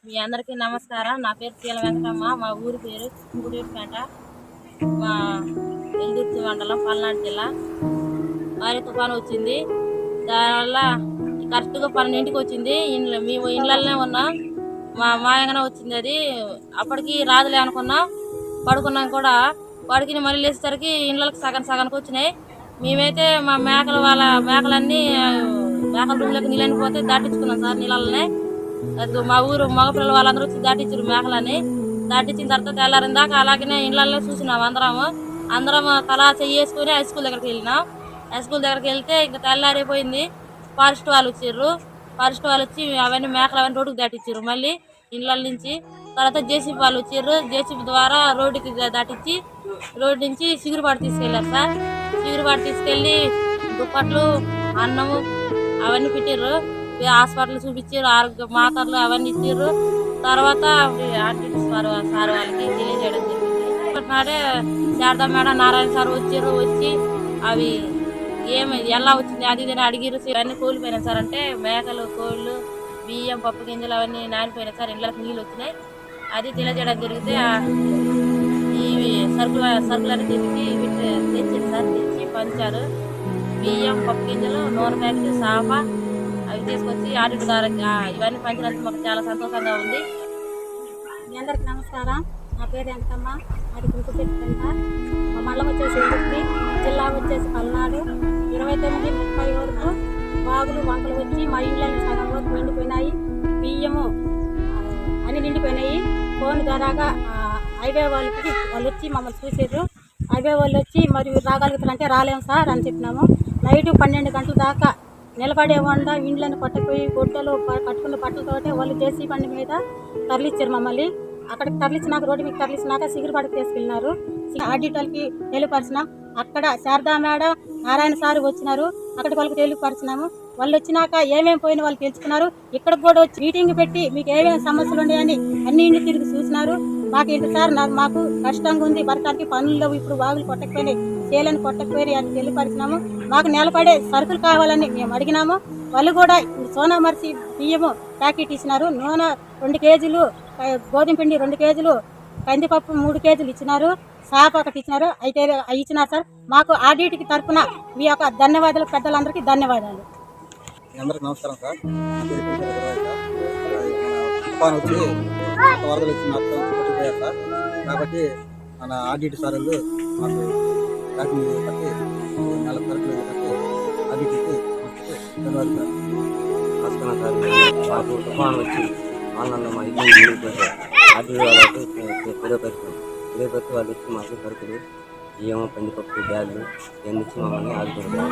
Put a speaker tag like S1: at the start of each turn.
S1: మీ అందరికీ నమస్కారం. నా పేరు చీల వెంకటమ్మ. మా ఊరి పేరు గుడిపేట. మా ఎల్దుర్తి మండలం, పల్నాడు జిల్లా. భారీ తుఫాను వచ్చింది. దానివల్ల కరెక్ట్గా 12ంటికి వచ్చింది. మేము ఇండ్లలోనే ఉన్నాం. మా మాయంగానే వచ్చింది. అది అప్పటికి రాదులే అనుకున్నాం. పడుకున్నాం కూడా. పడుకుని మళ్ళీ లేచేసరికి ఇండ్లకి సగానికి వచ్చినాయి. మేమైతే మా మేకలన్నీ మేకల రూమ్లోకి నీళ్ళని పోతే దాటించుకున్నాం సార్. నీళ్ళనే మా ఊరు మగపిల్లలు వాళ్ళందరూ వచ్చి దాటించారు మేకలని. దాటించిన తర్వాత తెల్లారిన దాకా అలాగనే ఇండ్లలో చూసినాం. అందరం తలా చెయ్యేసుకుని హై స్కూల్ దగ్గరికి వెళ్ళినాం. హై స్కూల్ దగ్గరికి వెళ్తే ఇంకా తెల్లారైపోయింది. ఫారెస్ట్ వాళ్ళు వచ్చి అవన్నీ మేకలు అవన్నీ రోడ్డుకి దాటించారు. మళ్ళీ ఇండ్ల నుంచి తర్వాత జేసీబీ వాళ్ళు వచ్చారు. జేసీబీ ద్వారా రోడ్డుకి దాటించి రోడ్డు నుంచి సిగురుపాటు తీసుకెళ్ళారు సార్. సిగురుపాటు తీసుకెళ్ళి దుప్పట్లు, అన్నము అవన్నీ పెట్టారు. హాస్పిటల్ చూపించారు. ఆరోగ్య మాతర్లు అవన్నీ ఇచ్చారు. తర్వాత సార్ వాళ్ళకి తెలియజేయడం జరిగింది. నాడే శారదా మేడం, నారాయణ సార్ వచ్చి అవి ఎలా వచ్చింది అది ఇది అడిగిరు. ఇవన్నీ కూలిపోయినాయి సార్. అంటే మేకలు, కోళ్ళు, బియ్యం, పప్పు గింజలు అవన్నీ నానిపోయినాయి సార్. ఇళ్ళకి నీళ్ళు వచ్చినాయి. అది తెలియజేయడం జరిగితే ఇవి సరుకులన్నీ తెచ్చింది సార్. తెచ్చి పంచారు. బియ్యం, పప్పు గింజలు, నూనె ప్యాకెట్, సాప అవి తీసుకొచ్చి ఆడిట్ ద్వారా ఇవన్నీ పంచినందుకు మాకు చాలా సంతోషంగా ఉంది.
S2: మీ అందరికి నమస్కారం. నా పేరు వెంకటమ్మ. అది గుంటుపెట్టుకుంట. మా మండలం వచ్చేసి ఎల్దుర్తి, జిల్లా వచ్చేసి పల్నాడు. 29-30 వరకు వాగులు వంకలు వచ్చి మా ఇండ్లన్నీ సగం వరకు నిండిపోయినాయి. బియ్యము అన్ని నిండిపోయినాయి. ఫోన్ ద్వారాగా హైవే వాళ్ళు వచ్చి మమ్మల్ని చూసారు. హైవే వాళ్ళు వచ్చి మరి రాగలుగుతారంటే రాలేము సార్ అని చెప్పినాము. నైట్ 12 గంటల దాకా నిలబడే ఉండ ఇండ్లను కొట్టపోయి గుడ్డలు పట్టుకున్న బట్టలతోటే వాళ్ళు జేసీ బండి మీద తరలిచ్చారు మమ్మల్ని. అక్కడికి తరలించినాక రోడ్డు మీద తరలించినాక సిగురుపాటికి తీసుకెళ్ళినారు. ఆడిటర్కి తెలియపరిచినాం. అక్కడ శారదా మేడం, నారాయణ సార్ వచ్చినారు. అక్కడికి వాళ్ళకి తెలియపరిచినాము. వాళ్ళు వచ్చినాక ఏమేమి పోయిన వాళ్ళు తెలుసుకున్నారు. ఇక్కడికి కూడా వచ్చి మీటింగ్ పెట్టి మీకు ఏమేమి సమస్యలు ఉన్నాయని అన్ని ఇండ్లు తిరిగి చూసినారు. మాకు ఏంటి సార్, మాకు కష్టంగా ఉంది, బతకానికి పనుల్లో ఇప్పుడు వాగులు కొట్టకపోయినాయి, చేలను కొట్టకపోయి అని తెలియపరిచినాము. మాకు నిలబడే సరుకులు కావాలని మేము అడిగినాము. వాళ్ళు కూడా సోనా మర్చి బియ్యము ప్యాకెట్ ఇచ్చినారు. నూనె 2 కేజీలు, గోధుమ పిండి 2 కేజీలు, కందిపప్పు 3 కేజీలు ఇచ్చినారు. సాప ఒకటి ఇచ్చినారు. అయితే అవి ఇచ్చినారు సార్. మాకు ఆడిట్కి తరఫున మీ యొక్క ధన్యవాదాలు. పెద్దలందరికీ ధన్యవాదాలు.
S3: అందరికి నమస్కారం సార్. తుఫాను వచ్చి వరదలు వచ్చి మొత్తం కొట్టిపోయారు సార్. కాబట్టి మన ఆడిట్ సార్లు మాకు డాక్యుమెంట్ బట్టి నెల తరపులు బట్టి ఆడిట్కి ధన్యవాదాలు సార్.
S4: నమస్కారం సార్. మాకు తుఫాను వచ్చి ఆన్లైన్లో మా ఇల్లు నిలిపోయారు. ఆడిట్ వాళ్ళకి తెలియపెట్టి వాళ్ళు వచ్చి మాకు సరుకులు, బియ్యం, కందిపప్పు, బ్యాగులు ఇవన్నీ ఇచ్చి మమ్మల్ని ఆదుకుంటారు.